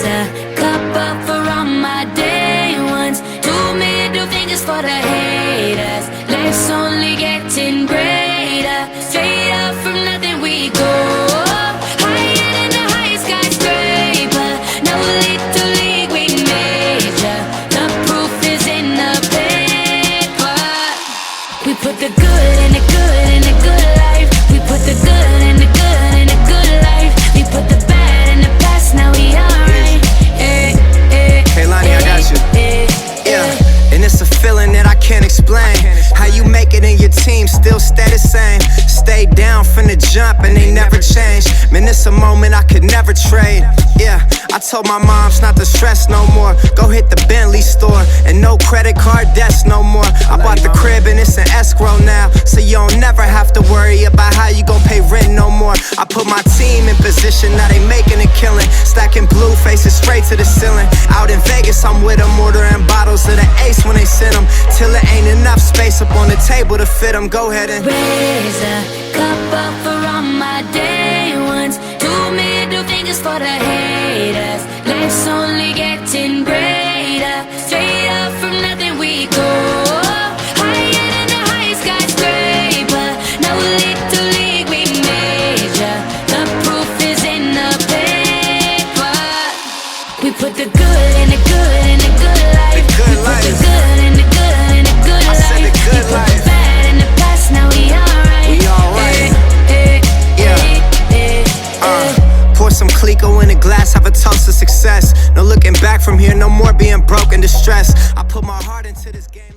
a cup up for all my day ones. 2 middle fingers for the haters. Life's only getting greater. Straight up from nothing we go. Higher than the highest skyscraper. No little league we major. The proof is in the paper. We put the good in the good in the good life. We put the good in the good in the good life. We put the bad in the past, now we alright. Hey Lonnie, I got you. Yeah, and it's a feeling that I can't explain. How you make it in your team still stay the same. Stay down from the jump and they never change. Man, it's a moment I could never trade. Yeah, I told my moms not to stress no more. Go hit the Bentley store and no credit card debts no more. I bought the crib and it's an escrow now, so you don't never have to worry about how you gon' pay rent no more. I put my team in position, now they making a killing. Stacking blue faces straight to the ceiling. Out in Vegas, I'm with them, ordering bottles of the Ace when they send them, till it ain't enough space up on the table to fit them. Go ahead and raise a cup up for all my day ones. 2 middle fingers for the haters. Life's only getting greater. Straight up from nothing we go. Higher than the highest skyscraper. No little league we major. The proof is in the paper. We put the good in the good in the good life. The good We life. put the good in the good in the good I life. said the good We put life. the bad in the past, now we alright. We alright. Pour some Clico in a glass, have a toast to success. No looking back from here, no more being broke and distressed. I put my heart into this game.